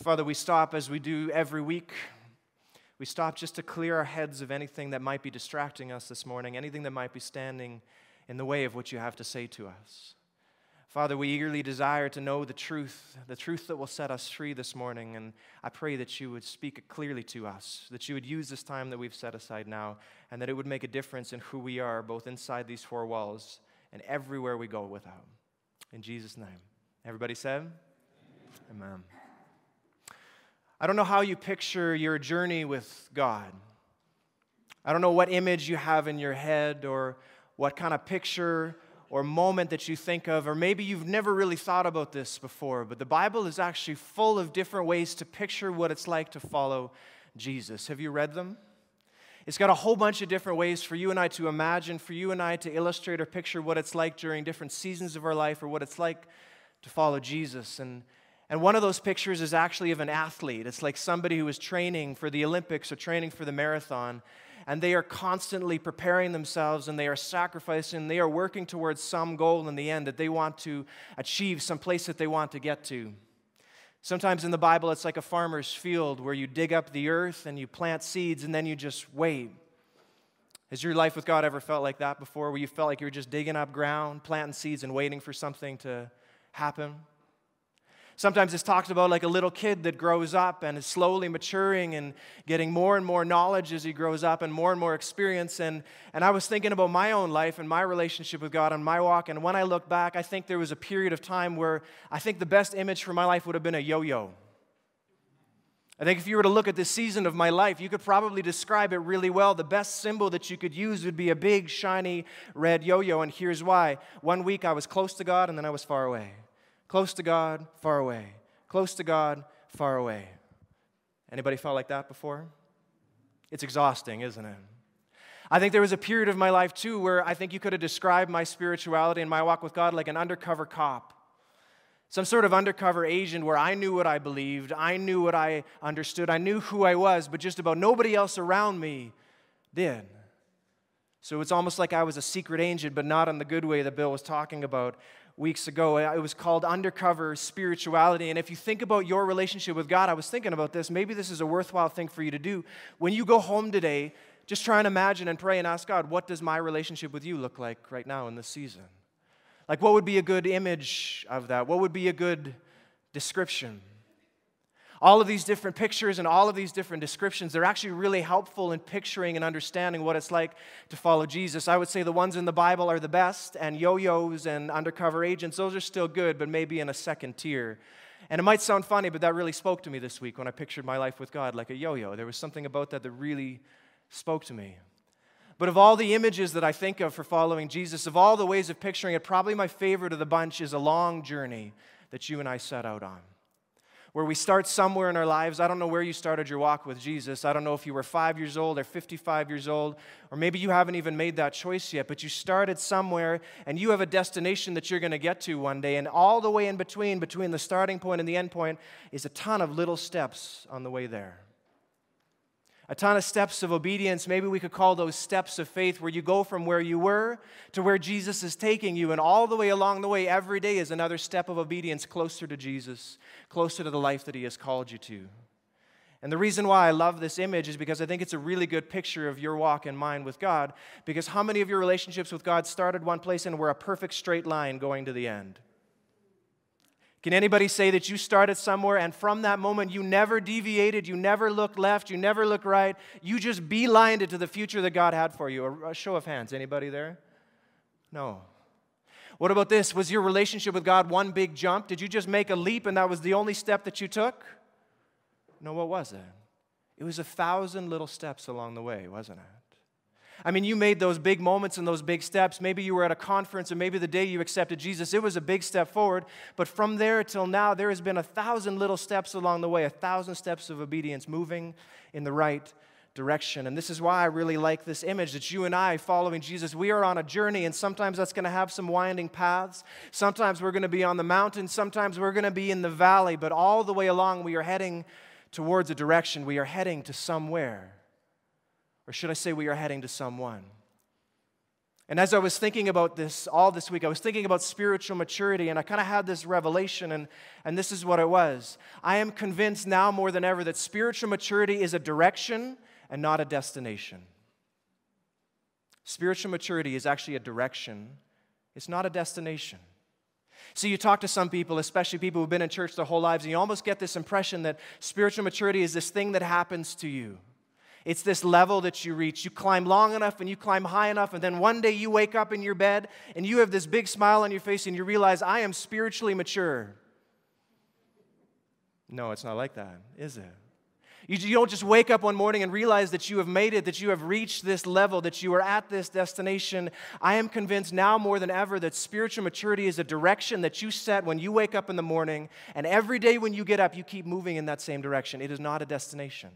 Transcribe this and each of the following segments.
Father, we stop as we do every week. We stop just to clear our heads of anything that might be distracting us this morning, anything that might be standing in the way of what you have to say to us. Father, we eagerly desire to know the truth that will set us free this morning, and I pray that you would speak it clearly to us, that you would use this time that we've set aside now, and that it would make a difference in who we are, both inside these four walls and everywhere we go without. In Jesus' name. Everybody said? Amen. I don't know how you picture your journey with God. I don't know what image you have in your head or what kind of picture or moment that you think of, or maybe you've never really thought about this before, but the Bible is actually full of different ways to picture what it's like to follow Jesus. Have you read them? It's got a whole bunch of different ways for you and I to imagine, for you and I to illustrate or picture what it's like during different seasons of our life or what it's like to follow Jesus. And one of those pictures is actually of an athlete. It's like somebody who is training for the Olympics or training for the marathon, and they are constantly preparing themselves, and they are sacrificing, they are working towards some goal in the end that they want to achieve, some place that they want to get to. Sometimes in the Bible, it's like a farmer's field where you dig up the earth and you plant seeds and then you just wait. Has your life with God ever felt like that before, where you felt like you were just digging up ground, planting seeds, and waiting for something to happen? Sometimes it's talked about like a little kid that grows up and is slowly maturing and getting more and more knowledge as he grows up and more experience. And I was thinking about my own life and my relationship with God and my walk. And when I look back, I think there was a period of time where I think the best image for my life would have been a yo-yo. I think if you were to look at this season of my life, you could probably describe it really well. The best symbol that you could use would be a big, shiny, red yo-yo. And here's why. One week I was close to God and then I was far away. Close to God, far away. Close to God, far away. Anybody felt like that before? It's exhausting, isn't it? I think there was a period of my life, too, where I think you could have described my spirituality and my walk with God like an undercover cop. Some sort of undercover agent where I knew what I believed, I knew what I understood, I knew who I was, but just about nobody else around me did. So it's almost like I was a secret agent, but not in the good way that Bill was talking about weeks ago. It was called undercover spirituality. And if you think about your relationship with God, I was thinking about this. Maybe this is a worthwhile thing for you to do. When you go home today, just try and imagine and pray and ask God, what does my relationship with you look like right now in this season? Like, what would be a good image of that? What would be a good description? All of these different pictures and all of these different descriptions, they're actually really helpful in picturing and understanding what it's like to follow Jesus. I would say the ones in the Bible are the best, and yo-yos and undercover agents, those are still good, but maybe in a second tier. And it might sound funny, but that really spoke to me this week when I pictured my life with God like a yo-yo. There was something about that that really spoke to me. But of all the images that I think of for following Jesus, of all the ways of picturing it, probably my favorite of the bunch is a long journey that you and I set out on, where we start somewhere in our lives. I don't know where you started your walk with Jesus. I don't know if you were 5 years old or 55 years old, or maybe you haven't even made that choice yet, but you started somewhere and you have a destination that you're going to get to one day, and all the way in between the starting point and the end point is a ton of little steps on the way there. A ton of steps of obedience. Maybe we could call those steps of faith, where you go from where you were to where Jesus is taking you. And all the way along the way, every day is another step of obedience closer to Jesus, closer to the life that He has called you to. And the reason why I love this image is because I think it's a really good picture of your walk and mine with God. Because how many of your relationships with God started one place and were a perfect straight line going to the end? Can anybody say that you started somewhere and from that moment you never deviated, you never looked left, you never looked right, you just beelined it to the future that God had for you? A show of hands. Anybody there? No. What about this? Was your relationship with God one big jump? Did you just make a leap and that was the only step that you took? No, what was it? It was 1,000 little steps along the way, wasn't it? I mean, you made those big moments and those big steps. Maybe you were at a conference, and maybe the day you accepted Jesus, it was a big step forward. But from there till now, there has been 1,000 little steps along the way, 1,000 steps of obedience moving in the right direction. And this is why I really like this image that you and I, following Jesus, we are on a journey, and sometimes that's going to have some winding paths. Sometimes we're going to be on the mountain. Sometimes we're going to be in the valley. But all the way along, we are heading towards a direction. We are heading to somewhere. Or should I say we are heading to someone? And as I was thinking about this all this week, I was thinking about spiritual maturity, and I kind of had this revelation, and this is what it was. I am convinced now more than ever that spiritual maturity is a direction and not a destination. Spiritual maturity is actually a direction. It's not a destination. See, you talk to some people, especially people who've been in church their whole lives, and you almost get this impression that spiritual maturity is this thing that happens to you. It's this level that you reach. You climb long enough and you climb high enough, and then one day you wake up in your bed and you have this big smile on your face and you realize, I am spiritually mature. No, it's not like that, is it? You don't just wake up one morning and realize that you have made it, that you have reached this level, that you are at this destination. I am convinced now more than ever that spiritual maturity is a direction that you set when you wake up in the morning, and every day when you get up, you keep moving in that same direction. It is not a destination.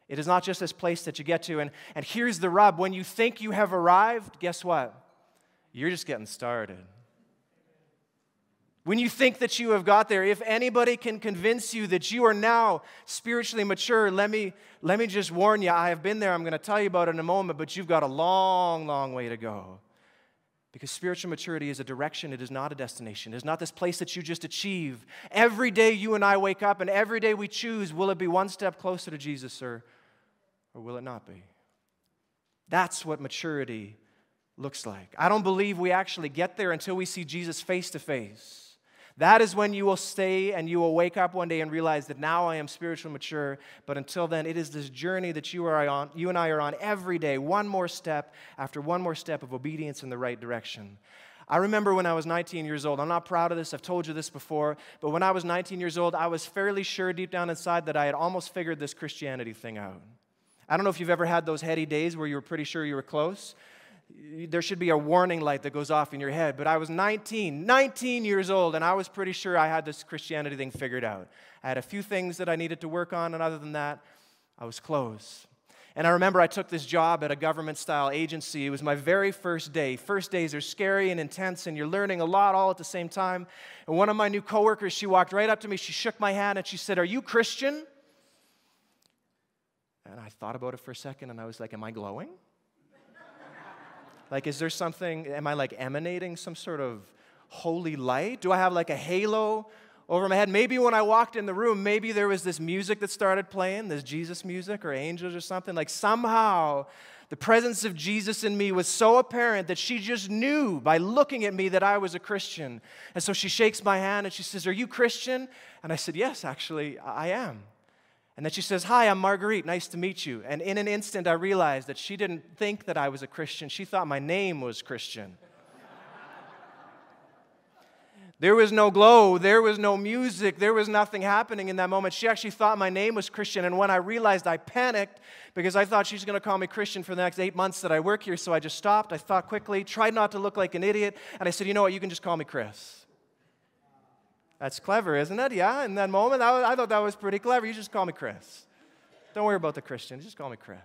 It is not just this place that you get to. And here's the rub. When you think you have arrived, guess what? You're just getting started. When you think that you have got there, if anybody can convince you that you are now spiritually mature, let me just warn you, I have been there. I'm going to tell you about it in a moment, but you've got a long, long way to go. Because spiritual maturity is a direction. It is not a destination. It is not this place that you just achieve. Every day you and I wake up, and every day we choose, will it be one step closer to Jesus, or will it not be? That's what maturity looks like. I don't believe we actually get there until we see Jesus face to face. That is when you will stay and you will wake up one day and realize that now I am spiritually mature. But until then, it is this journey that you and I are on every day, one more step after one more step of obedience in the right direction. I remember when I was 19 years old. I'm not proud of this. I've told you this before. But when I was 19 years old, I was fairly sure deep down inside that I had almost figured this Christianity thing out. I don't know if you've ever had those heady days where you were pretty sure you were close. There should be a warning light that goes off in your head. But I was 19 years old, and I was pretty sure I had this Christianity thing figured out. I had a few things that I needed to work on, and other than that, I was close. And I remember I took this job at a government-style agency. It was my very first day. First days are scary and intense, and you're learning a lot all at the same time. And one of my new coworkers, she walked right up to me, she shook my hand, and she said, "Are you Christian?" And I thought about it for a second, and I was like, am I glowing? Like, is there something, am I like emanating some sort of holy light? Do I have like a halo over my head? Maybe when I walked in the room, maybe there was this music that started playing, this Jesus music or angels or something. Like somehow the presence of Jesus in me was so apparent that she just knew by looking at me that I was a Christian. And so she shakes my hand and she says, "Are you Christian?" And I said, "Yes, actually, I am." And then she says, "Hi, I'm Marguerite. Nice to meet you." And in an instant, I realized that she didn't think that I was a Christian. She thought my name was Christian. There was no glow. There was no music. There was nothing happening in that moment. She actually thought my name was Christian. And when I realized, I panicked because I thought she's going to call me Christian for the next 8 months that I work here. So I just stopped. I thought quickly, tried not to look like an idiot. And I said, "You know what? You can just call me Chris." That's clever, isn't it? Yeah, in that moment, I thought that was pretty clever. You just call me Chris. Don't worry about the Christian. Just call me Chris.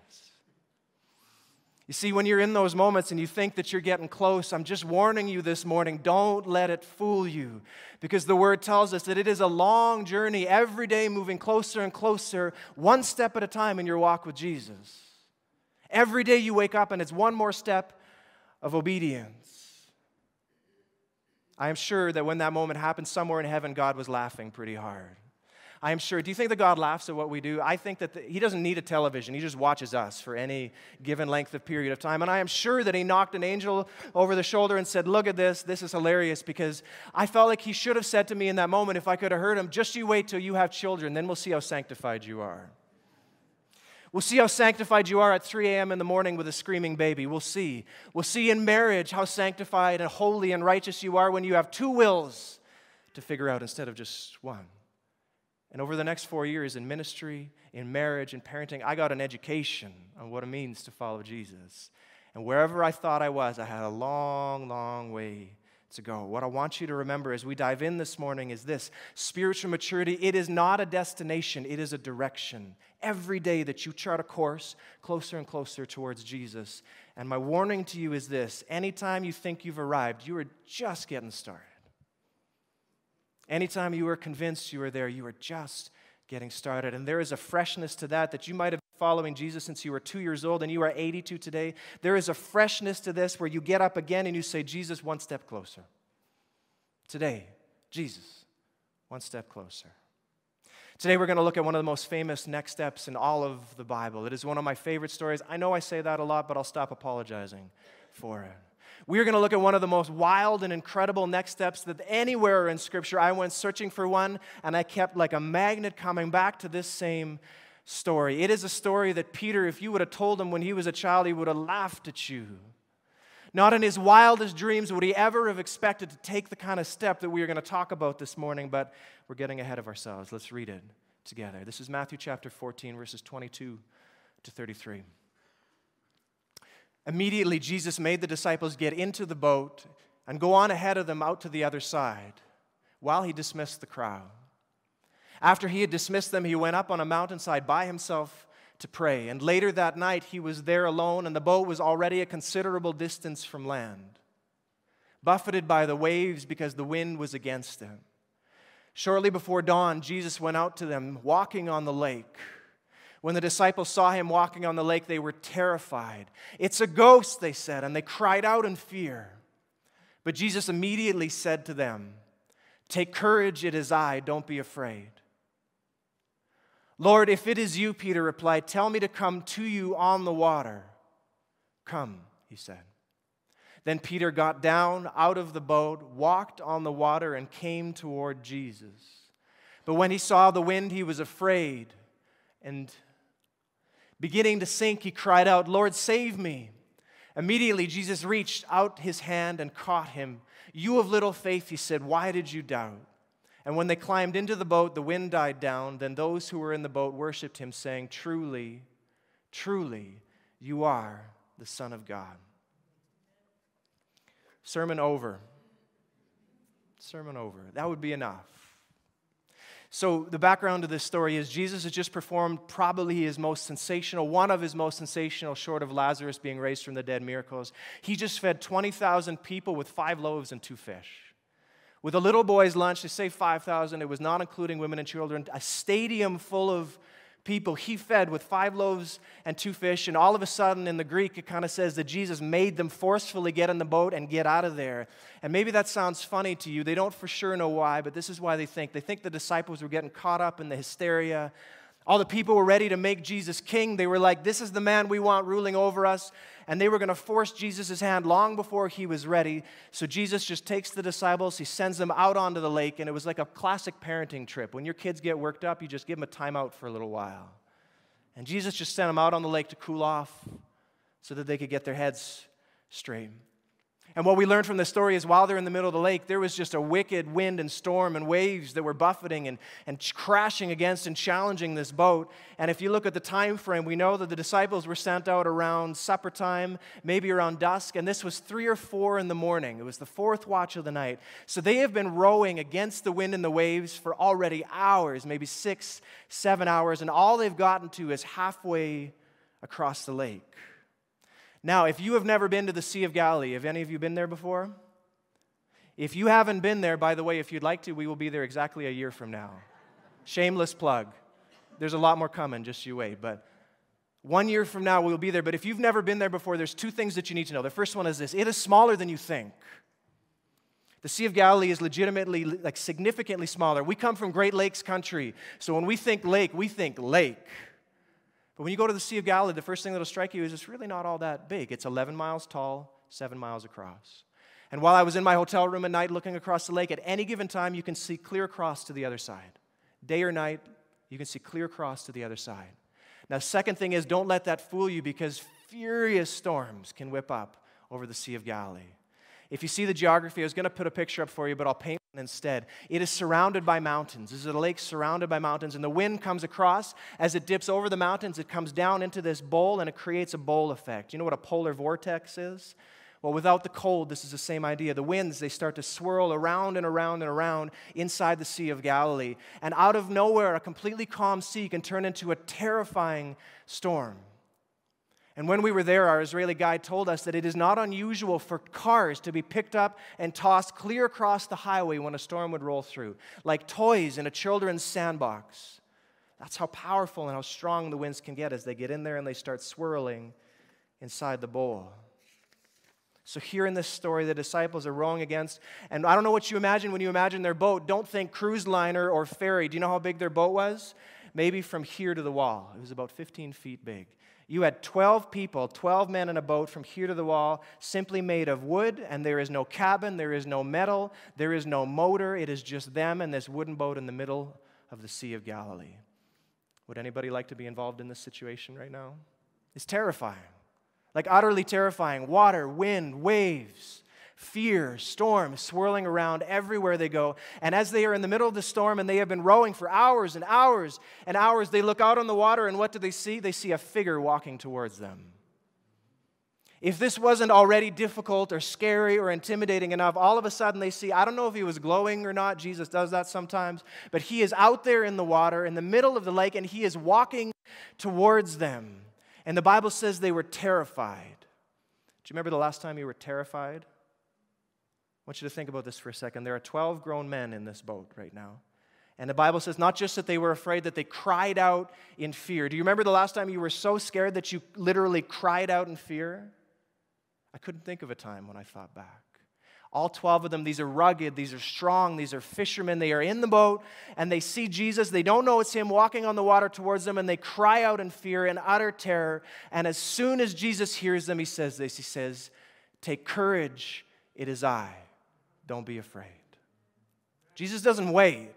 You see, when you're in those moments and you think that you're getting close, I'm just warning you this morning, don't let it fool you. Because the Word tells us that it is a long journey, every day moving closer and closer, one step at a time in your walk with Jesus. Every day you wake up and it's one more step of obedience. I am sure that when that moment happened somewhere in heaven, God was laughing pretty hard. I am sure. Do you think that God laughs at what we do? I think that He doesn't need a television. He just watches us for any given length of period of time. And I am sure that He knocked an angel over the shoulder and said, "Look at this. This is hilarious," because I felt like He should have said to me in that moment, if I could have heard Him, "Just you wait till you have children, then we'll see how sanctified you are. We'll see how sanctified you are at 3 a.m. in the morning with a screaming baby. We'll see. We'll see in marriage how sanctified and holy and righteous you are when you have 2 wills to figure out instead of just one." And over the next 4 years in ministry, in marriage, in parenting, I got an education on what it means to follow Jesus. And wherever I thought I was, I had a long, long way to go. What I want you to remember as we dive in this morning is this: spiritual maturity, it is not a destination, it is a direction. Every day that you chart a course closer and closer towards Jesus. And my warning to you is this: anytime you think you've arrived, you are just getting started. Anytime you are convinced you are there, you are just getting started. And there is a freshness to that you might have following Jesus since you were 2 years old and you are 82 today, there is a freshness to this where you get up again and you say, Jesus, one step closer. Today, Jesus, one step closer. Today we're going to look at one of the most famous next steps in all of the Bible. It is one of my favorite stories. I know I say that a lot, but I'll stop apologizing for it. We're going to look at one of the most wild and incredible next steps that anywhere in Scripture. I went searching for one, and I kept like a magnet coming back to this same story. It is a story that Peter, if you would have told him when he was a child, he would have laughed at you. Not in his wildest dreams would he ever have expected to take the kind of step that we are going to talk about this morning, but we're getting ahead of ourselves. Let's read it together. This is Matthew chapter 14, verses 22 to 33. Immediately, Jesus made the disciples get into the boat and go on ahead of them out to the other side while he dismissed the crowd. After he had dismissed them, he went up on a mountainside by himself to pray. And later that night, he was there alone, and the boat was already a considerable distance from land, buffeted by the waves because the wind was against them. Shortly before dawn, Jesus went out to them, walking on the lake. When the disciples saw him walking on the lake, they were terrified. "It's a ghost," they said, and they cried out in fear. But Jesus immediately said to them, "Take courage, it is I, don't be afraid." "Lord, if it is you," Peter replied, "tell me to come to you on the water." "Come," he said. Then Peter got down out of the boat, walked on the water, and came toward Jesus. But when he saw the wind, he was afraid, and beginning to sink, he cried out, "Lord, save me." Immediately Jesus reached out his hand and caught him. "You of little faith," he said, "why did you doubt?" And when they climbed into the boat, the wind died down. Then those who were in the boat worshipped him, saying, "Truly, truly, you are the Son of God." Sermon over. Sermon over. That would be enough. So the background of this story is Jesus has just performed probably his most sensational, one of his most sensational, short of Lazarus being raised from the dead, miracles. He just fed 20,000 people with 5 loaves and 2 fish. With a little boy's lunch, they say 5,000. It was not including women and children. A stadium full of people he fed with 5 loaves and 2 fish. And all of a sudden, in the Greek, it kind of says that Jesus made them forcefully get in the boat and get out of there. And maybe that sounds funny to you. They don't for sure know why, but this is why they think. They think the disciples were getting caught up in the hysteria. All the people were ready to make Jesus king. They were like, "This is the man we want ruling over us." And they were going to force Jesus' hand long before he was ready. So Jesus just takes the disciples, he sends them out onto the lake, and it was like a classic parenting trip. When your kids get worked up, you just give them a timeout for a little while. And Jesus just sent them out on the lake to cool off so that they could get their heads straight. And what we learned from this story is while they're in the middle of the lake, there was just a wicked wind and storm and waves that were buffeting and crashing against and challenging this boat. And if you look at the time frame, we know that the disciples were sent out around supper time, maybe around dusk, and this was 3 or 4 in the morning. It was the 4th watch of the night. So they have been rowing against the wind and the waves for already hours, maybe 6, 7 hours, and all they've gotten to is halfway across the lake. Now, if you have never been to the Sea of Galilee, have any of you been there before? If you haven't been there, by the way, if you'd like to, we will be there exactly a year from now. Shameless plug. There's a lot more coming, just you wait. But 1 year from now, we'll be there. But if you've never been there before, there's 2 things that you need to know. The first one is this. It is smaller than you think. The Sea of Galilee is legitimately, like, significantly smaller. We come from Great Lakes country, so when we think lake, we think lake. But when you go to the Sea of Galilee, the first thing that will strike you is it's really not all that big. It's 11 miles tall, 7 miles across. And while I was in my hotel room at night looking across the lake, at any given time, you can see clear across to the other side. Day or night, you can see clear across to the other side. Now, second thing is, don't let that fool you, because furious storms can whip up over the Sea of Galilee. If you see the geography, I was going to put a picture up for you, but I'll paint one instead. It is surrounded by mountains. This is a lake surrounded by mountains, and the wind comes across. As it dips over the mountains, it comes down into this bowl, and it creates a bowl effect. You know what a polar vortex is? Well, without the cold, this is the same idea. The winds, they start to swirl around and around and around inside the Sea of Galilee. And out of nowhere, a completely calm sea can turn into a terrifying storm. And when we were there, our Israeli guide told us that it is not unusual for cars to be picked up and tossed clear across the highway when a storm would roll through, like toys in a children's sandbox. That's how powerful and how strong the winds can get as they get in there and they start swirling inside the bowl. So here in this story, the disciples are rowing against, and I don't know what you imagine when you imagine their boat. Don't think cruise liner or ferry. Do you know how big their boat was? Maybe from here to the wall. It was about 15 feet big. You had 12 people, 12 men in a boat from here to the wall, simply made of wood, and there is no cabin, there is no metal, there is no motor. It is just them and this wooden boat in the middle of the Sea of Galilee. Would anybody like to be involved in this situation right now? It's terrifying. Like utterly terrifying. Water, wind, waves, fear, storm swirling around everywhere they go. And as they are in the middle of the storm and they have been rowing for hours and hours and hours, they look out on the water and what do they see? They see a figure walking towards them. If this wasn't already difficult or scary or intimidating enough, all of a sudden they see, I don't know if he was glowing or not, Jesus does that sometimes, but he is out there in the water in the middle of the lake and he is walking towards them. And the Bible says they were terrified. Do you remember the last time you were terrified? I want you to think about this for a second. There are 12 grown men in this boat right now. And the Bible says not just that they were afraid, that they cried out in fear. Do you remember the last time you were so scared that you literally cried out in fear? I couldn't think of a time when I thought back. All 12 of them, these are rugged, these are strong, these are fishermen. They are in the boat and they see Jesus. They don't know it's him walking on the water towards them and they cry out in fear and utter terror. And as soon as Jesus hears them, he says this. He says, "Take courage, it is I. Don't be afraid." Jesus doesn't wait.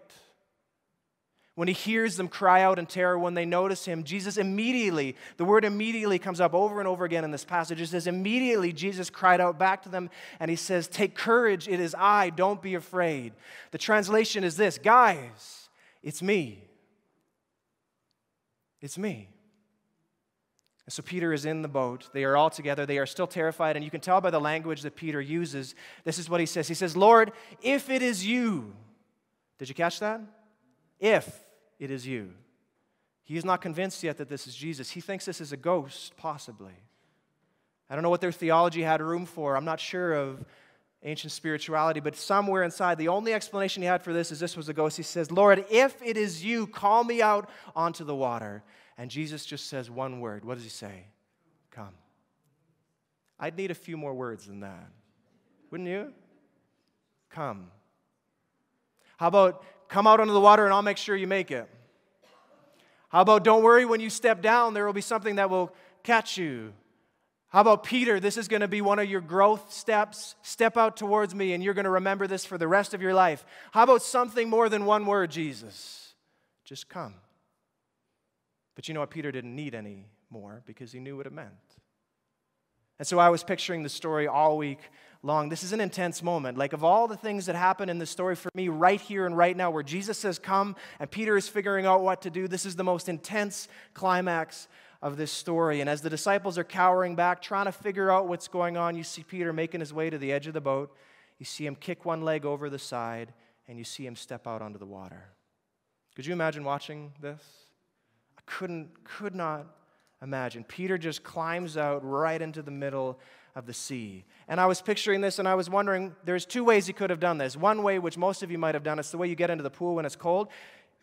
When he hears them cry out in terror, when they notice him, Jesus immediately, the word immediately comes up over and over again in this passage. It says, immediately Jesus cried out back to them and he says, "Take courage, it is I, don't be afraid." The translation is this: guys, it's me. It's me. And so Peter is in the boat. They are all together. They are still terrified, and you can tell by the language that Peter uses. This is what he says. He says, "Lord, if it is you." Did you catch that? If it is you. He is not convinced yet that this is Jesus. He thinks this is a ghost, possibly. I don't know what their theology had room for. I'm not sure of ancient spirituality, but somewhere inside, the only explanation he had for this is this was a ghost. He says, "Lord, if it is you, call me out onto the water." And Jesus just says one word. What does he say? Come. I'd need a few more words than that. Wouldn't you? Come. How about come out onto the water and I'll make sure you make it? How about don't worry, when you step down, there will be something that will catch you? How about Peter, this is going to be one of your growth steps. Step out towards me and you're going to remember this for the rest of your life. How about something more than one word, Jesus? Just come. But you know what? Peter didn't need any more because he knew what it meant. And so I was picturing the story all week long. This is an intense moment. Like, of all the things that happen in the story for me right here and right now, where Jesus says come and Peter is figuring out what to do, this is the most intense climax of this story. And as the disciples are cowering back, trying to figure out what's going on, you see Peter making his way to the edge of the boat. You see him kick one leg over the side, and you see him step out onto the water. Could you imagine watching this? I could not imagine. Peter just climbs out right into the middle of the sea. And I was picturing this and I was wondering, there's two ways he could have done this. One way, which most of you might have done, it's the way you get into the pool when it's cold.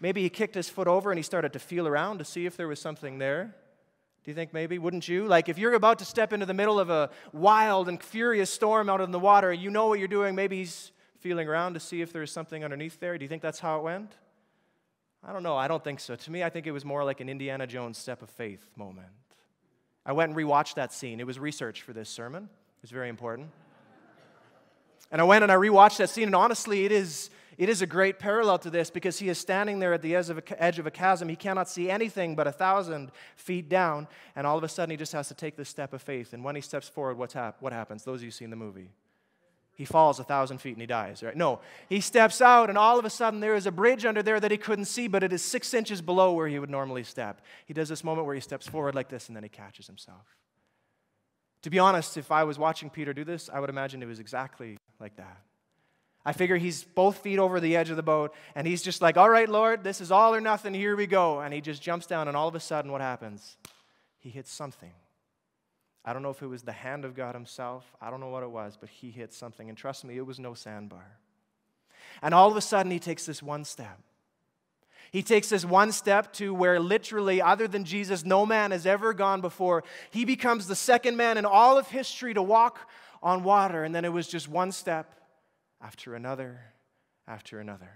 Maybe he kicked his foot over and he started to feel around to see if there was something there. Do you think maybe? Wouldn't you? Like, if you're about to step into the middle of a wild and furious storm out in the water, you know what you're doing. Maybe he's feeling around to see if there's something underneath there. Do you think that's how it went? I don't know. I don't think so. To me, I think it was more like an Indiana Jones step of faith moment. I went and rewatched that scene. It was research for this sermon. It was very important. And I went and I rewatched that scene, and honestly, it is a great parallel to this, because he is standing there at the edge of a chasm. He cannot see anything but 1,000 feet down, and all of a sudden he just has to take this step of faith. And when he steps forward, what happens? Those of you who've seen the movie. He falls 1,000 feet and he dies, right? No, he steps out, and all of a sudden there is a bridge under there that he couldn't see, but it is 6 inches below where he would normally step. He does this moment where he steps forward like this, and then he catches himself. To be honest, if I was watching Peter do this, I would imagine it was exactly like that. I figure he's both feet over the edge of the boat, and he's just like, all right, Lord, this is all or nothing, here we go. And he just jumps down, and all of a sudden, what happens? He hits something. I don't know if it was the hand of God himself. I don't know what it was, but he hit something. And trust me, it was no sandbar. And all of a sudden, he takes this one step. He takes this one step to where literally, other than Jesus, no man has ever gone before. He becomes the second man in all of history to walk on water. And then it was just one step after another after another.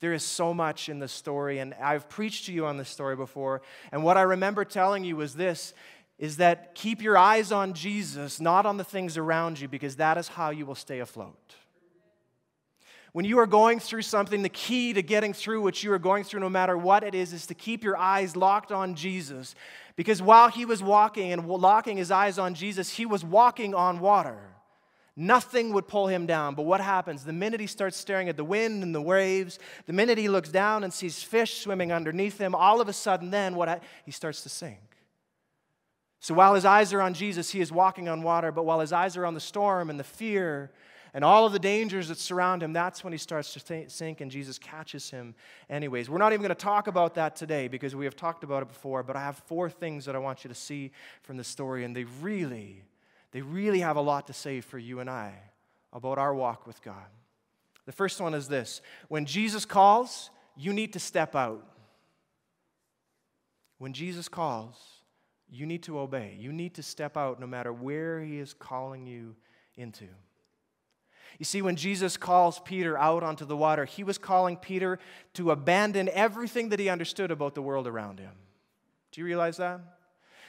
There is so much in this story, and I've preached to you on this story before. And what I remember telling you was this, is that keep your eyes on Jesus, not on the things around you, because that is how you will stay afloat. When you are going through something, the key to getting through what you are going through, no matter what it is to keep your eyes locked on Jesus. Because while he was walking and locking his eyes on Jesus, he was walking on water. Nothing would pull him down. But what happens? The minute he starts staring at the wind and the waves, the minute he looks down and sees fish swimming underneath him, all of a sudden then he starts to sink. So while his eyes are on Jesus, he is walking on water. But while his eyes are on the storm and the fear and all of the dangers that surround him, that's when he starts to sink, and Jesus catches him anyways. We're not even going to talk about that today because we have talked about it before, but I have 4 things that I want you to see from the story, and they really have a lot to say for you and I about our walk with God. The first one is this: when Jesus calls, you need to step out. When Jesus calls, you need to obey. You need to step out no matter where he is calling you into. You see, when Jesus calls Peter out onto the water, he was calling Peter to abandon everything that he understood about the world around him. Do you realize that?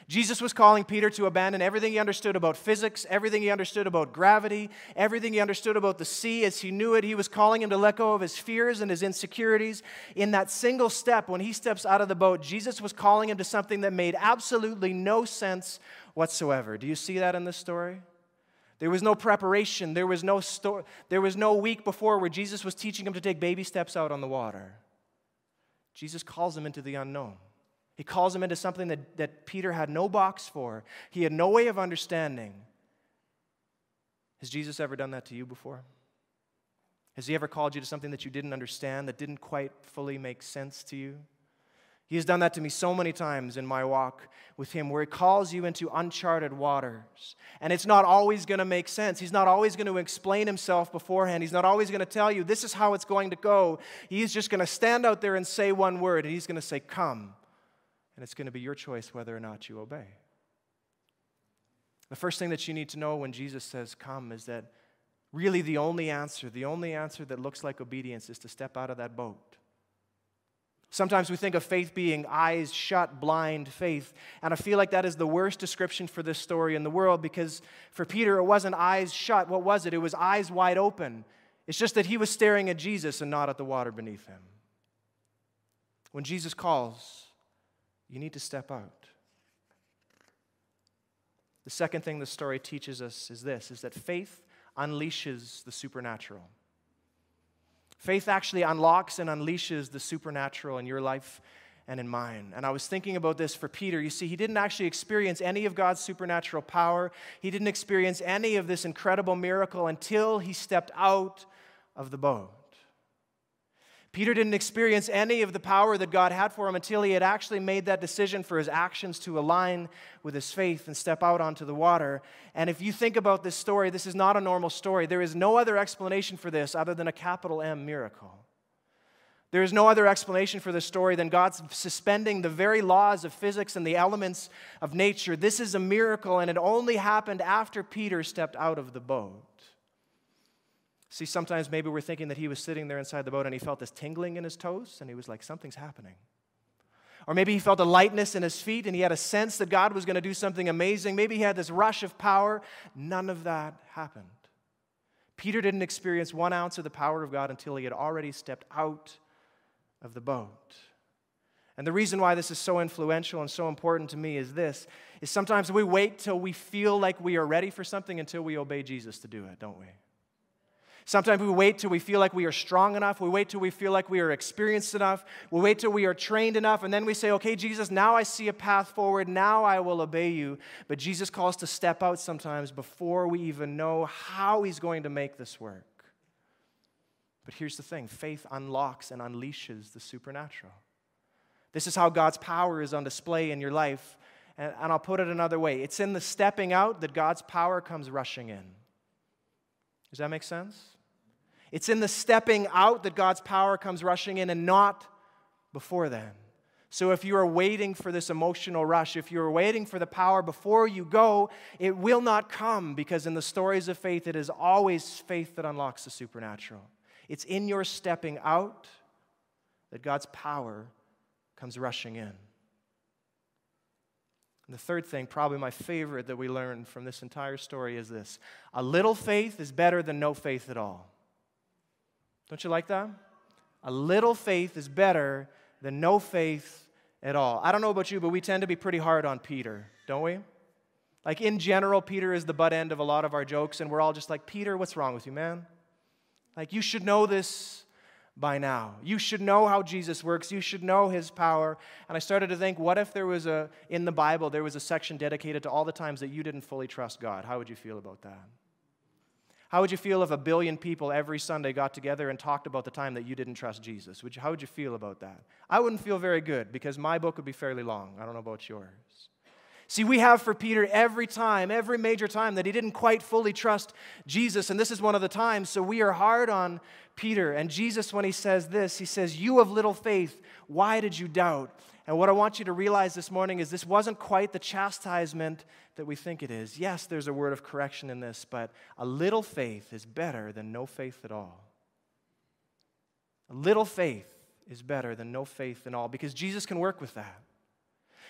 Jesus was calling Peter to abandon everything he understood about physics, everything he understood about gravity, everything he understood about the sea as he knew it. He was calling him to let go of his fears and his insecurities. In that single step, when he steps out of the boat, Jesus was calling him to something that made absolutely no sense whatsoever. Do you see that in this story? There was no preparation. There was no week before where Jesus was teaching him to take baby steps out on the water. Jesus calls him into the unknown. He calls him into something that Peter had no box for. He had no way of understanding. Has Jesus ever done that to you before? Has he ever called you to something that you didn't understand, that didn't quite fully make sense to you? He has done that to me so many times in my walk with him, where he calls you into uncharted waters. And it's not always going to make sense. He's not always going to explain himself beforehand. He's not always going to tell you, this is how it's going to go. He's just going to stand out there and say one word, and he's going to say, come. And it's going to be your choice whether or not you obey. The first thing that you need to know when Jesus says come is that really the only answer that looks like obedience is to step out of that boat. Sometimes we think of faith being eyes shut, blind faith. And I feel like that is the worst description for this story in the world, because for Peter, it wasn't eyes shut. What was it? It was eyes wide open. It's just that he was staring at Jesus and not at the water beneath him. When Jesus calls, you need to step out. The second thing the story teaches us is this, is that faith unleashes the supernatural. Faith actually unlocks and unleashes the supernatural in your life and in mine. And I was thinking about this for Peter. You see, he didn't actually experience any of God's supernatural power. He didn't experience any of this incredible miracle until he stepped out of the boat. Peter didn't experience any of the power that God had for him until he had actually made that decision for his actions to align with his faith and step out onto the water. And if you think about this story, this is not a normal story. There is no other explanation for this other than a capital M miracle. There is no other explanation for this story than God suspending the very laws of physics and the elements of nature. This is a miracle, and it only happened after Peter stepped out of the boat. See, sometimes maybe we're thinking that he was sitting there inside the boat and he felt this tingling in his toes and he was like, something's happening. Or maybe he felt a lightness in his feet and he had a sense that God was going to do something amazing. Maybe he had this rush of power. None of that happened. Peter didn't experience 1 ounce of the power of God until he had already stepped out of the boat. And the reason why this is so influential and so important to me is this, is sometimes we wait till we feel like we are ready for something until we obey Jesus to do it, don't we? Sometimes we wait till we feel like we are strong enough. We wait till we feel like we are experienced enough. We wait till we are trained enough. And then we say, okay, Jesus, now I see a path forward. Now I will obey you. But Jesus calls to step out sometimes before we even know how he's going to make this work. But here's the thing. Faith unlocks and unleashes the supernatural. This is how God's power is on display in your life. And I'll put it another way. It's in the stepping out that God's power comes rushing in. Does that make sense? It's in the stepping out that God's power comes rushing in and not before then. So if you are waiting for this emotional rush, if you are waiting for the power before you go, it will not come, because in the stories of faith, it is always faith that unlocks the supernatural. It's in your stepping out that God's power comes rushing in. And the third thing, probably my favorite that we learn from this entire story, is this: a little faith is better than no faith at all. Don't you like that? A little faith is better than no faith at all. I don't know about you, but we tend to be pretty hard on Peter, don't we? Like, in general, Peter is the butt end of a lot of our jokes, and we're all just like, Peter, what's wrong with you, man? Like, you should know this by now. You should know how Jesus works. You should know his power. And I started to think, what if there was in the Bible, there was a section dedicated to all the times that you didn't fully trust God? How would you feel about that? How would you feel if 1 billion people every Sunday got together and talked about the time that you didn't trust Jesus? How would you feel about that? I wouldn't feel very good, because my book would be fairly long. I don't know about yours. See, we have for Peter every major time that he didn't quite fully trust Jesus, and this is one of the times, so we are hard on Peter. And Jesus, when he says this, he says, "You of little faith, why did you doubt?" And what I want you to realize this morning is this wasn't quite the chastisement that we think it is. Yes, there's a word of correction in this, but a little faith is better than no faith at all. A little faith is better than no faith at all, because Jesus can work with that.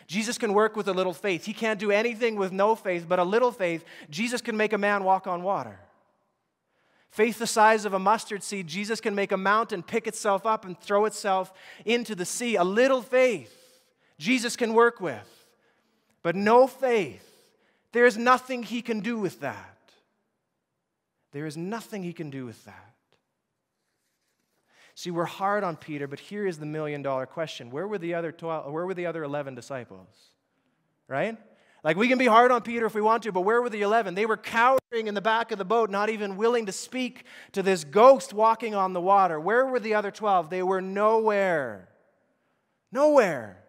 Jesus can work with a little faith. He can't do anything with no faith, but a little faith, Jesus can make a man walk on water. Faith the size of a mustard seed, Jesus can make a mountain pick itself up and throw itself into the sea. A little faith, Jesus can work with. But no faith, there is nothing he can do with that. There is nothing he can do with that. See, we're hard on Peter, but here is the million-dollar question. Where were the other 12, where were the other 11 disciples? Right? Like, we can be hard on Peter if we want to, but where were the 11? They were cowering in the back of the boat, not even willing to speak to this ghost walking on the water. Where were the other 12? They were nowhere. Nowhere.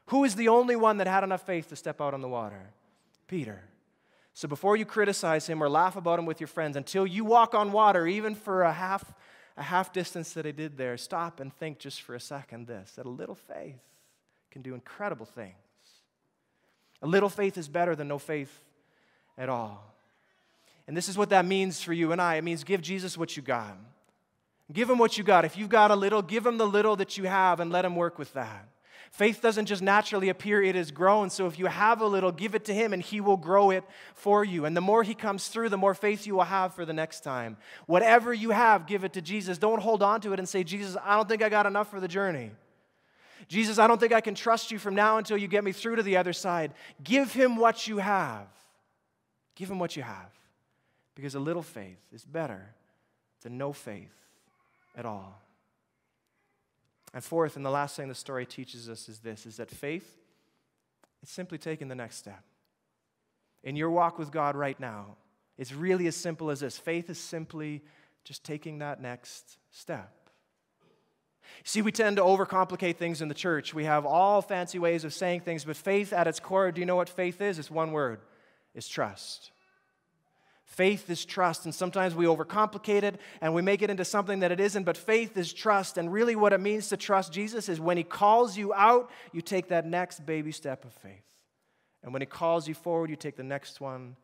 Who is the only one that had enough faith to step out on the water? Peter. So before you criticize him or laugh about him with your friends, until you walk on water, even for a half distance that he did there, stop and think just for a second that a little faith can do incredible things. A little faith is better than no faith at all. And this is what that means for you and I. It means give Jesus what you got. Give him what you got. If you've got a little, give him the little that you have and let him work with that. Faith doesn't just naturally appear, it is grown. So if you have a little, give it to him and he will grow it for you. And the more he comes through, the more faith you will have for the next time. Whatever you have, give it to Jesus. Don't hold on to it and say, Jesus, I don't think I got enough for the journey. Jesus, I don't think I can trust you from now until you get me through to the other side. Give him what you have. Give him what you have. Because a little faith is better than no faith at all. And fourth, and the last thing the story teaches us is this, is that faith is simply taking the next step. In your walk with God right now, it's really as simple as this. Faith is simply just taking that next step. See, we tend to overcomplicate things in the church. We have all fancy ways of saying things, but faith at its core, do you know what faith is? It's one word. It's trust. Faith is trust, and sometimes we overcomplicate it and we make it into something that it isn't, but faith is trust, and really what it means to trust Jesus is when he calls you out, you take that next baby step of faith. And when he calls you forward, you take the next one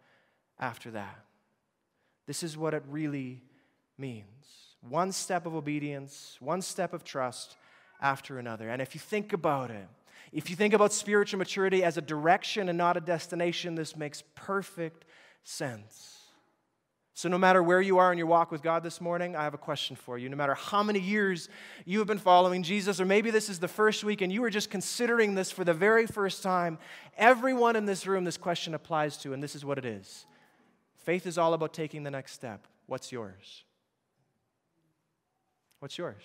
after that. This is what it really means. One step of obedience, one step of trust after another. And if you think about it, if you think about spiritual maturity as a direction and not a destination, this makes perfect sense. So no matter where you are in your walk with God this morning, I have a question for you. No matter how many years you have been following Jesus, or maybe this is the first week and you were just considering this for the very first time, everyone in this room this question applies to, and this is what it is. Faith is all about taking the next step. What's yours? What's yours?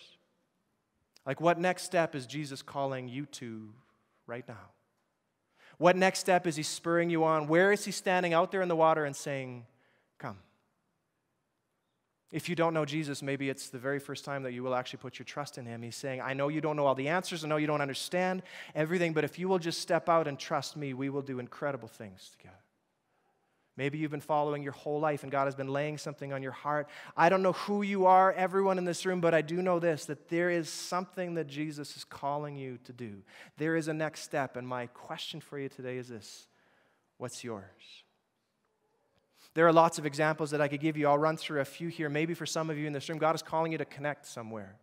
Like, what next step is Jesus calling you to right now? What next step is he spurring you on? Where is he standing out there in the water and saying, come? If you don't know Jesus, maybe it's the very first time that you will actually put your trust in him. He's saying, I know you don't know all the answers. I know you don't understand everything, but if you will just step out and trust me, we will do incredible things together. Maybe you've been following your whole life and God has been laying something on your heart. I don't know who you are, everyone in this room, but I do know this, that there is something that Jesus is calling you to do. There is a next step, and my question for you today is this: what's yours? There are lots of examples that I could give you. I'll run through a few here. Maybe for some of you in this room, God is calling you to connect somewhere.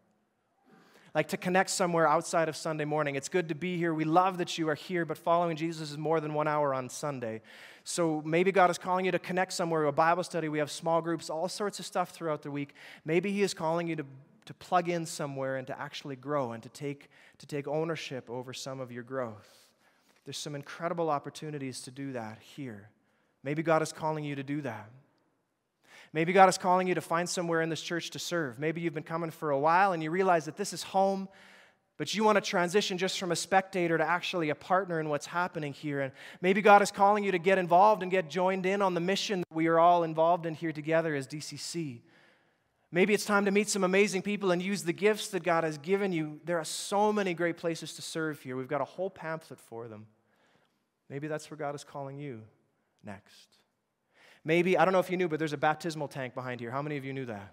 Like to connect somewhere outside of Sunday morning. It's good to be here. We love that you are here, but following Jesus is more than 1 hour on Sunday. So maybe God is calling you to connect somewhere, a Bible study. We have small groups, all sorts of stuff throughout the week. Maybe He is calling you to plug in somewhere and to actually grow and to take ownership over some of your growth. There's some incredible opportunities to do that here. Maybe God is calling you to do that. Maybe God is calling you to find somewhere in this church to serve. Maybe you've been coming for a while and you realize that this is home, but you want to transition just from a spectator to actually a partner in what's happening here. And maybe God is calling you to get involved and get joined in on the mission that we are all involved in here together as DCC. Maybe it's time to meet some amazing people and use the gifts that God has given you. There are so many great places to serve here. We've got a whole pamphlet for them. Maybe that's where God is calling you next. Maybe, I don't know if you knew, but there's a baptismal tank behind here. How many of you knew that?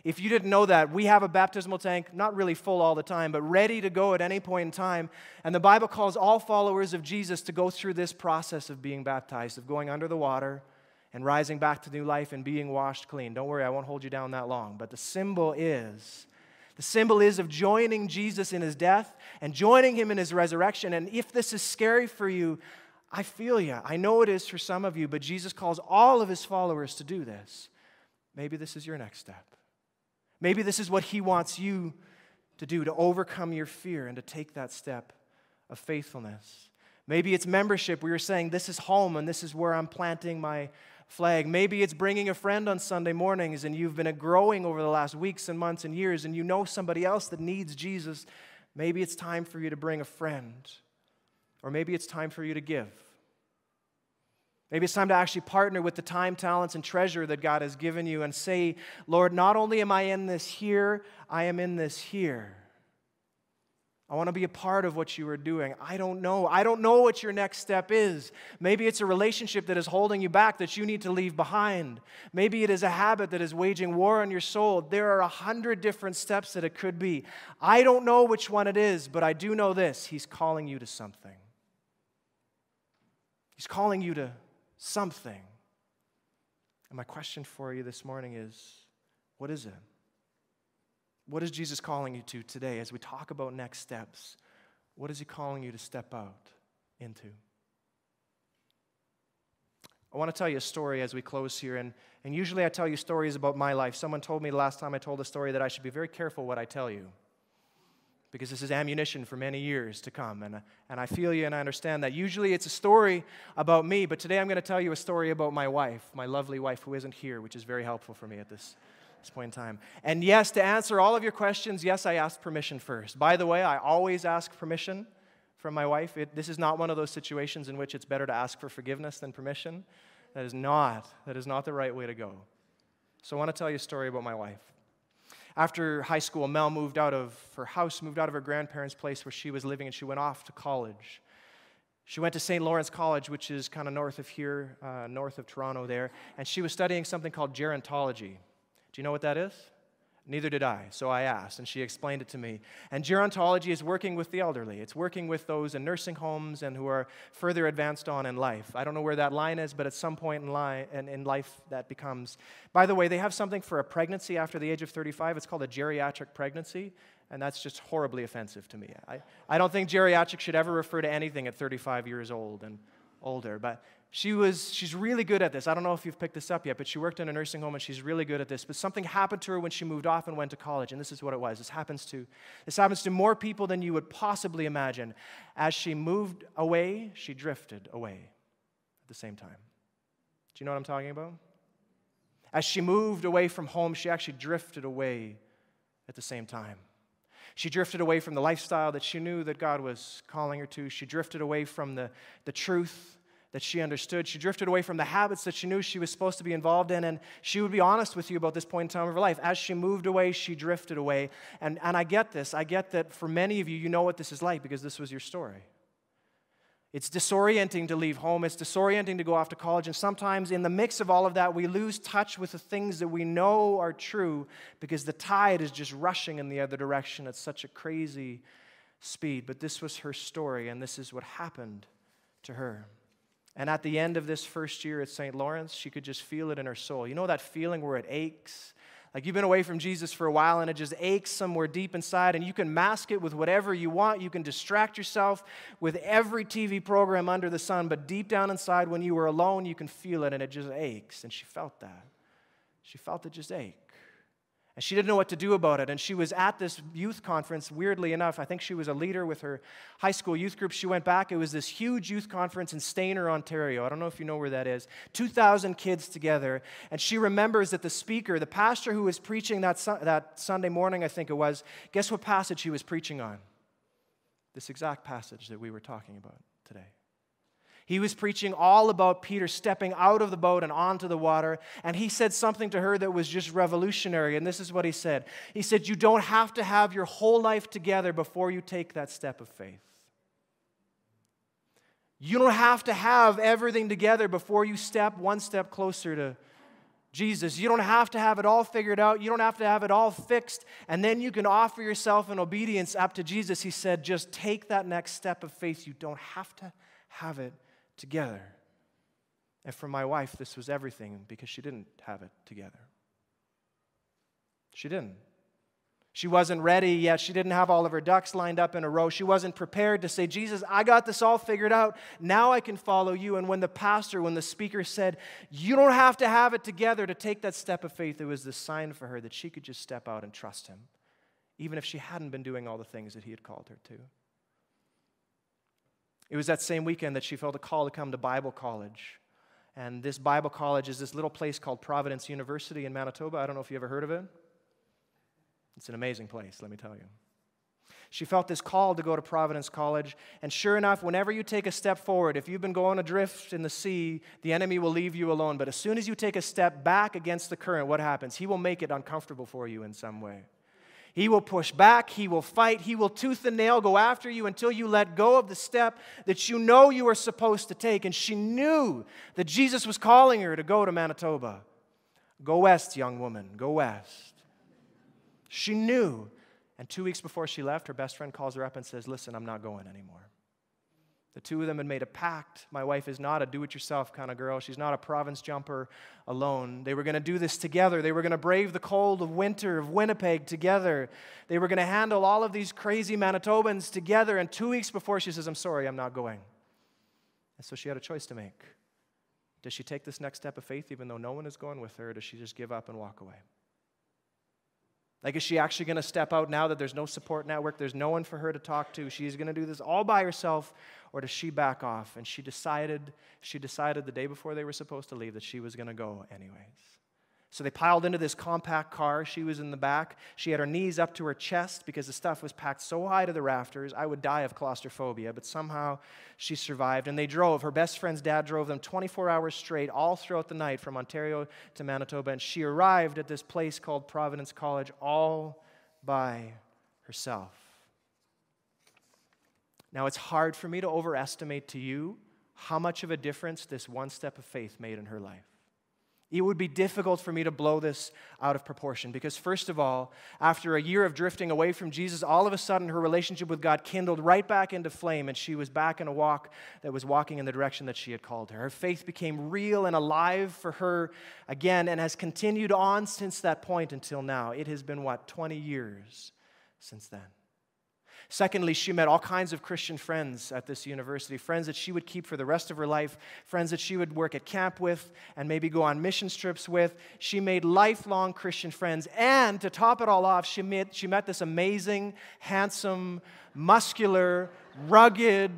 If you didn't know that, we have a baptismal tank, not really full all the time, but ready to go at any point in time. And the Bible calls all followers of Jesus to go through this process of being baptized, of going under the water and rising back to new life and being washed clean. Don't worry, I won't hold you down that long. But the symbol is of joining Jesus in His death and joining Him in His resurrection. And if this is scary for you, I feel you. I know it is for some of you, but Jesus calls all of His followers to do this. Maybe this is your next step. Maybe this is what He wants you to do, to overcome your fear and to take that step of faithfulness. Maybe it's membership where you're saying, this is home and this is where I'm planting my flag. Maybe it's bringing a friend on Sunday mornings and you've been growing over the last weeks and months and years and you know somebody else that needs Jesus. Maybe it's time for you to bring a friend. Or maybe it's time for you to give. Maybe it's time to actually partner with the time, talents, and treasure that God has given you and say, Lord, not only am I in this here, I am in this here. I want to be a part of what you are doing. I don't know. I don't know what your next step is. Maybe it's a relationship that is holding you back that you need to leave behind. Maybe it is a habit that is waging war on your soul. There are 100 different steps that it could be. I don't know which one it is, but I do know this. He's calling you to something. He's calling you to something. And my question for you this morning is, what is it? What is Jesus calling you to today as we talk about next steps? What is He calling you to step out into? I want to tell you a story as we close here, and usually I tell you stories about my life. Someone told me the last time I told a story that I should be very careful what I tell you, because this is ammunition for many years to come, and I feel you and I understand that. Usually it's a story about me, but today I'm going to tell you a story about my wife, my lovely wife who isn't here, which is very helpful for me at this point in time. And yes, to answer all of your questions, yes, I asked permission first. By the way, I always ask permission from my wife. This is not one of those situations in which it's better to ask for forgiveness than permission. That is not the right way to go. So I want to tell you a story about my wife. After high school, Mel moved out of her house, moved out of her grandparents' place where she was living, and she went off to college. She went to St. Lawrence College, which is kind of north of here, north of Toronto there, and she was studying something called gerontology. Do you know what that is? Neither did I, so I asked, and she explained it to me. And gerontology is working with the elderly. It's working with those in nursing homes and who are further advanced on in life. I don't know where that line is, but at some point in life that becomes... By the way, they have something for a pregnancy after the age of 35. It's called a geriatric pregnancy, and that's just horribly offensive to me. I don't think geriatric should ever refer to anything at 35 years old and older, but she's really good at this. I don't know if you've picked this up yet, but she worked in a nursing home and she's really good at this. But something happened to her when she moved off and went to college, and this is what it was. This happens to more people than you would possibly imagine. As she moved away, she drifted away at the same time. Do you know what I'm talking about? As she moved away from home, she actually drifted away at the same time. She drifted away from the lifestyle that she knew that God was calling her to. She drifted away from the truth that she understood. She drifted away from the habits that she knew she was supposed to be involved in, and she would be honest with you about this point in time of her life. As she moved away, she drifted away. And I get this. I get that for many of you, you know what this is like because this was your story. It's disorienting to leave home. It's disorienting to go off to college. And sometimes in the mix of all of that, we lose touch with the things that we know are true because the tide is just rushing in the other direction at such a crazy speed. But this was her story, and this is what happened to her. And at the end of this first year at St. Lawrence, she could just feel it in her soul. You know that feeling where it aches? Like you've been away from Jesus for a while and it just aches somewhere deep inside, and you can mask it with whatever you want. You can distract yourself with every TV program under the sun, but deep down inside when you were alone, you can feel it and it just aches. And she felt that. She felt it just ache. And she didn't know what to do about it. And she was at this youth conference, weirdly enough. I think she was a leader with her high school youth group. She went back. It was this huge youth conference in Stayner, Ontario. I don't know if you know where that is. 2,000 kids together. And she remembers that the speaker, the pastor who was preaching that Sunday morning, I think it was, guess what passage he was preaching on? This exact passage that we were talking about today. He was preaching all about Peter stepping out of the boat and onto the water, and he said something to her that was just revolutionary, and this is what he said. He said, you don't have to have your whole life together before you take that step of faith. You don't have to have everything together before you step one step closer to Jesus. You don't have to have it all figured out. You don't have to have it all fixed, and then you can offer yourself in obedience up to Jesus. He said, just take that next step of faith. You don't have to have it together. And for my wife, this was everything because she didn't have it together. She didn't. She wasn't ready yet. She didn't have all of her ducks lined up in a row. She wasn't prepared to say, Jesus, I got this all figured out. Now I can follow you. And when the speaker said, you don't have to have it together to take that step of faith, it was the sign for her that she could just step out and trust him, even if she hadn't been doing all the things that he had called her to. It was that same weekend that she felt a call to come to Bible college. And this Bible college is this little place called Providence University in Manitoba. I don't know if you ever heard of it. It's an amazing place, let me tell you. She felt this call to go to Providence College. And sure enough, whenever you take a step forward, if you've been going adrift in the sea, the enemy will leave you alone. But as soon as you take a step back against the current, what happens? He will make it uncomfortable for you in some way. He will push back, he will fight, he will tooth and nail go after you until you let go of the step that you know you are supposed to take. And she knew that Jesus was calling her to go to Manitoba. Go west, young woman, go west. She knew. And 2 weeks before she left, her best friend calls her up and says, listen, I'm not going anymore. The two of them had made a pact. My wife is not a do-it-yourself kind of girl. She's not a province jumper alone. They were going to do this together. They were going to brave the cold of winter of Winnipeg together. They were going to handle all of these crazy Manitobans together. And 2 weeks before, she says, I'm sorry, I'm not going. And so she had a choice to make. Does she take this next step of faith even though no one is going with her, or does she just give up and walk away? Like, is she actually going to step out now that there's no support network, there's no one for her to talk to, she's going to do this all by herself, or does she back off? And she decided the day before they were supposed to leave that she was going to go anyways. So they piled into this compact car. She was in the back. She had her knees up to her chest because the stuff was packed so high to the rafters. I would die of claustrophobia, but somehow she survived. And they drove. Her best friend's dad drove them 24 hours straight all throughout the night from Ontario to Manitoba. And she arrived at this place called Providence College all by herself. Now, it's hard for me to overestimate to you how much of a difference this one step of faith made in her life. It would be difficult for me to blow this out of proportion because, first of all, after a year of drifting away from Jesus, all of a sudden her relationship with God kindled right back into flame, and she was back in a walk that was walking in the direction that she had called her. Her faith became real and alive for her again and has continued on since that point until now. It has been, 20 years since then. Secondly, she met all kinds of Christian friends at this university, friends that she would keep for the rest of her life, friends that she would work at camp with and maybe go on mission trips with. She made lifelong Christian friends. And to top it all off, she met this amazing, handsome, muscular, rugged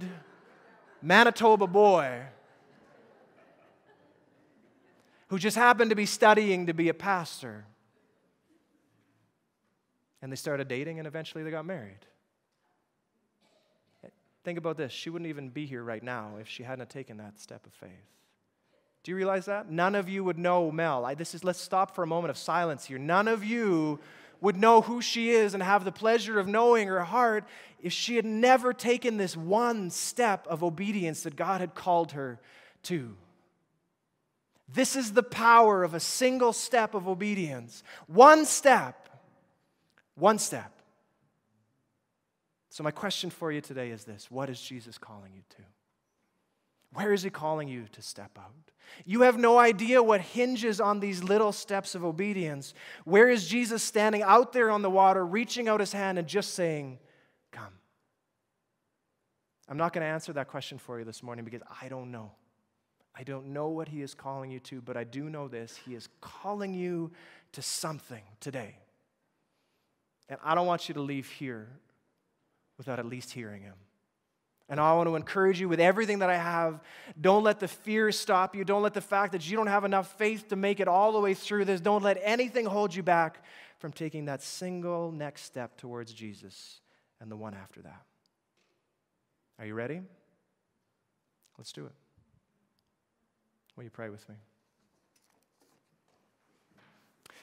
Manitoba boy who just happened to be studying to be a pastor. And they started dating, and eventually they got married. Think about this. She wouldn't even be here right now if she hadn't taken that step of faith. Do you realize that? None of you would know Mel. Let's stop for a moment of silence here. None of you would know who she is and have the pleasure of knowing her heart if she had never taken this one step of obedience that God had called her to. This is the power of a single step of obedience. One step. One step. So my question for you today is this: what is Jesus calling you to? Where is He calling you to step out? You have no idea what hinges on these little steps of obedience. Where is Jesus standing out there on the water, reaching out His hand and just saying, come? I'm not going to answer that question for you this morning because I don't know. I don't know what He is calling you to, but I do know this: He is calling you to something today. And I don't want you to leave here without at least hearing Him. And I want to encourage you with everything that I have. Don't let the fear stop you. Don't let the fact that you don't have enough faith to make it all the way through this. Don't let anything hold you back from taking that single next step towards Jesus and the one after that. Are you ready? Let's do it. Will you pray with me?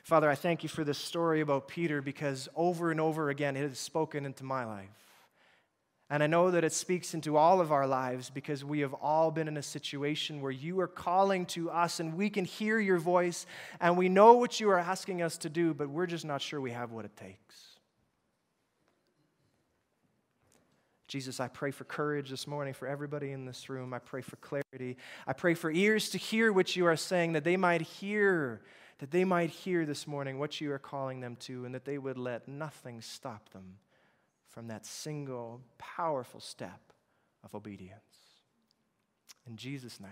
Father, I thank you for this story about Peter because over and over again it has spoken into my life. And I know that it speaks into all of our lives because we have all been in a situation where you are calling to us and we can hear your voice and we know what you are asking us to do, but we're just not sure we have what it takes. Jesus, I pray for courage this morning for everybody in this room. I pray for clarity. I pray for ears to hear what you are saying, that they might hear this morning what you are calling them to, and that they would let nothing stop them from that single, powerful step of obedience. In Jesus' name.